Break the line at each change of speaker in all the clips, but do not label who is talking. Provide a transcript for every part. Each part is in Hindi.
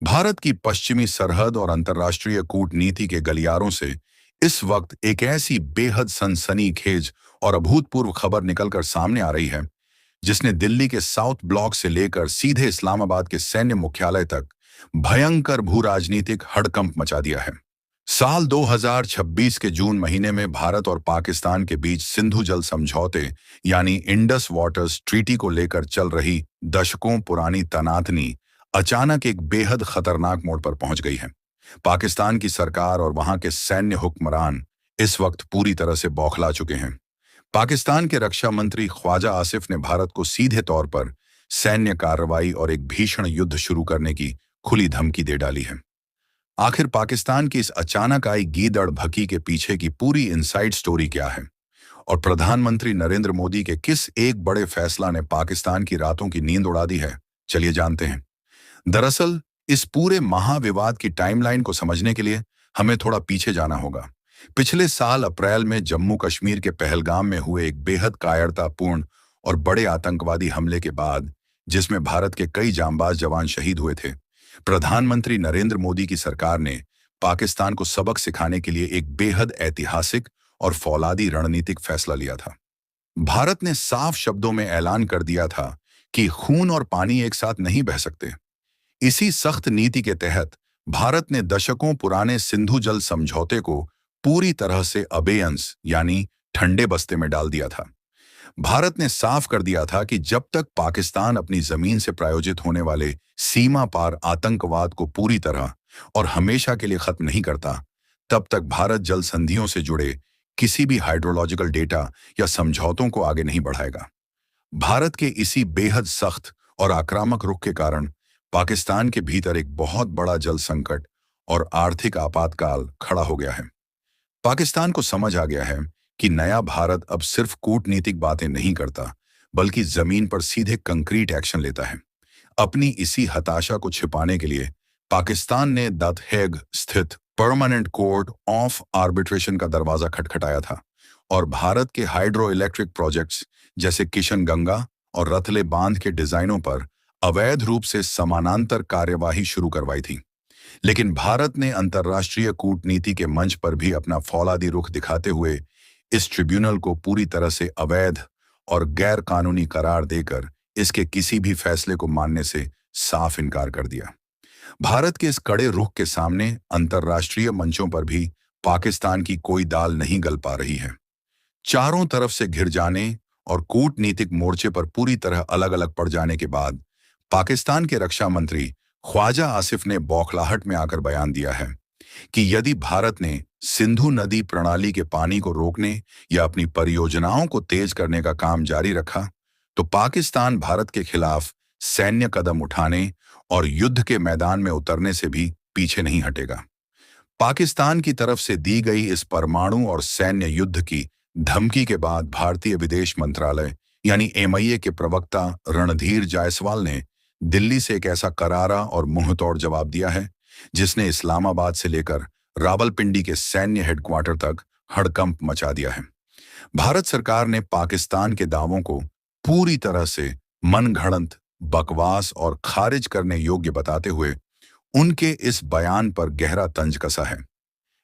भारत की पश्चिमी सरहद और अंतर्राष्ट्रीय कूटनीति के गलियारों से इस वक्त एक ऐसी बेहद सनसनीखेज और अभूतपूर्व खबर निकलकर सामने आ रही है जिसने दिल्ली के साउथ ब्लॉक से लेकर सीधे इस्लामाबाद के सैन्य मुख्यालय तक भयंकर भू राजनीतिक हड़कंप मचा दिया है। साल 2026 के जून महीने में भारत और पाकिस्तान के बीच सिंधु जल समझौते यानी इंडस वाटर्स ट्रीटी को लेकर चल रही दशकों पुरानी तनातनी अचानक एक बेहद खतरनाक मोड़ पर पहुंच गई है। पाकिस्तान की सरकार और वहां के सैन्य हुक्मरान इस वक्त पूरी तरह से बौखला चुके हैं। पाकिस्तान के रक्षा मंत्री ख्वाजा आसिफ ने भारत को सीधे तौर पर सैन्य कार्रवाई और एक भीषण युद्ध शुरू करने की खुली धमकी दे डाली है। आखिर पाकिस्तान की इस अचानक आई गीदड़ भकी के पीछे की पूरी इनसाइड स्टोरी क्या है और प्रधानमंत्री नरेंद्र मोदी के किस एक बड़े फैसला ने पाकिस्तान की रातों की नींद उड़ा दी है, चलिए जानते हैं। दरअसल इस पूरे महाविवाद की टाइमलाइन को समझने के लिए हमें थोड़ा पीछे जाना होगा। पिछले साल अप्रैल में जम्मू कश्मीर के पहलगाम में हुए एक बेहद कायरतापूर्ण और बड़े आतंकवादी हमले के बाद, जिसमें भारत के कई जांबाज जवान शहीद हुए थे, प्रधानमंत्री नरेंद्र मोदी की सरकार ने पाकिस्तान को सबक सिखाने के लिए एक बेहद ऐतिहासिक और फौलादी रणनीतिक फैसला लिया था। भारत ने साफ शब्दों में ऐलान कर दिया था कि खून और पानी एक साथ नहीं बह सकते। इसी सख्त नीति के तहत भारत ने दशकों पुराने सिंधु जल समझौते को पूरी तरह से अबेयंस यानी ठंडे बस्ते में डाल दिया था। भारत ने साफ कर दिया था कि जब तक पाकिस्तान अपनी जमीन से प्रायोजित होने वाले सीमा पार आतंकवाद को पूरी तरह और हमेशा के लिए खत्म नहीं करता, तब तक भारत जल संधियों से जुड़े किसी भी हाइड्रोलॉजिकल डेटा या समझौतों को आगे नहीं बढ़ाएगा। भारत के इसी बेहद सख्त और आक्रामक रुख के कारण पाकिस्तान के भीतर एक बहुत बड़ा जल संकट और आर्थिक आपातकाल खड़ा हो गया है। पाकिस्तान को समझ आ गया है कि नया भारत अब सिर्फ कूटनीतिक बातें नहीं करता, बल्कि जमीन पर सीधे कंक्रीट एक्शन लेता है। अपनी इसी हताशा को छिपाने के लिए पाकिस्तान ने द हेग स्थित परमानेंट कोर्ट ऑफ आर्बिट्रेशन का दरवाजा खटखटाया था और भारत के हाइड्रो इलेक्ट्रिक प्रोजेक्ट्स जैसे किशन गंगा और रतले बांध के डिजाइनों पर अवैध रूप से समानांतर कार्यवाही शुरू करवाई थी। लेकिन भारत ने अंतर्राष्ट्रीय कूटनीति के मंच पर भी अपना फौलादी रुख दिखाते हुए इस ट्रिब्यूनल को पूरी तरह से अवैध और गैर कानूनी करार देकर इसके किसी भी फैसले को मानने से साफ इनकार कर दिया। भारत के इस कड़े रुख के सामने अंतर्राष्ट्रीय मंचों पर भी पाकिस्तान की कोई दाल नहीं गल पा रही है। चारों तरफ से घिर जाने और कूटनीतिक मोर्चे पर पूरी तरह अलग अलग पड़ जाने के बाद पाकिस्तान के रक्षा मंत्री ख्वाजा आसिफ ने बौखलाहट में आकर बयान दिया है कि यदि भारत ने सिंधु नदी प्रणाली के पानी को रोकने या अपनी परियोजनाओं को तेज करने का काम जारी रखा, तो पाकिस्तान भारत के खिलाफ सैन्य कदम उठाने और युद्ध के मैदान में उतरने से भी पीछे नहीं हटेगा। पाकिस्तान की तरफ से दी गई इस परमाणु और सैन्य युद्ध की धमकी के बाद भारतीय विदेश मंत्रालय यानी MIA के प्रवक्ता रणधीर जायसवाल ने दिल्ली से एक ऐसा करारा और मुंहतोड़ जवाब दिया है जिसने इस्लामाबाद से लेकर रावलपिंडी के सैन्य हेडक्वार्टर तक हड़कंप मचा दिया है। भारत सरकार ने पाकिस्तान के दावों को पूरी तरह से मनगढ़ंत, बकवास और खारिज करने योग्य बताते हुए उनके इस बयान पर गहरा तंज कसा है।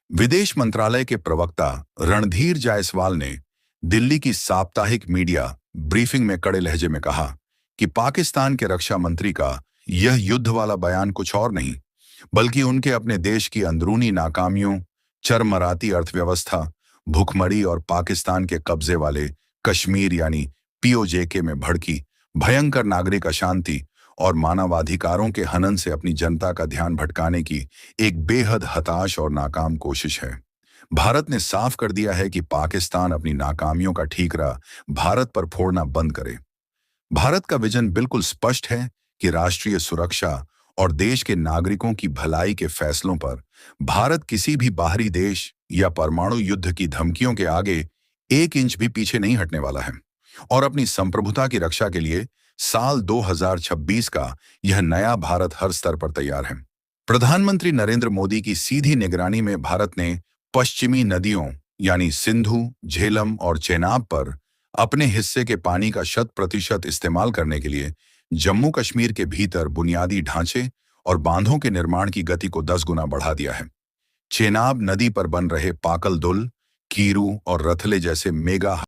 विदेश मंत्रालय के प्रवक्ता रणधीर जायसवाल ने दिल्ली की साप्ताहिक मीडिया ब्रीफिंग में कड़े लहजे में कहा कि पाकिस्तान के रक्षा मंत्री का यह युद्ध वाला बयान कुछ और नहीं, बल्कि उनके अपने देश की अंदरूनी नाकामियों, चरमराती अर्थव्यवस्था, भुखमरी और पाकिस्तान के कब्जे वाले कश्मीर यानी POJK में भड़की भयंकर नागरिक अशांति और मानवाधिकारों के हनन से अपनी जनता का ध्यान भटकाने की एक बेहद हताश और नाकाम कोशिश है। भारत ने साफ कर दिया है कि पाकिस्तान अपनी नाकामियों का ठीकरा भारत पर फोड़ना बंद करे। भारत का विजन बिल्कुल स्पष्ट है कि राष्ट्रीय सुरक्षा और देश के नागरिकों की भलाई के फैसलों पर भारत किसी भी बाहरी देश या परमाणु युद्ध की धमकियों के आगे 1 इंच भी पीछे नहीं हटने वाला है और अपनी संप्रभुता की रक्षा के लिए साल 2026 का यह नया भारत हर स्तर पर तैयार है। प्रधानमंत्री नरेंद्र मोदी की सीधी निगरानी में भारत ने पश्चिमी नदियों यानी सिंधु, झेलम और चेनाब पर अपने हिस्से के पानी का 100% इस्तेमाल करने के लिए जम्मू कश्मीर के भीतर बुनियादी ढांचे और बांधों के निर्माण की गति को 10 गुना बढ़ा दिया है। चेनाब नदी पर बन रहे पाकल दुल, कीरू और रथले जैसे मेगा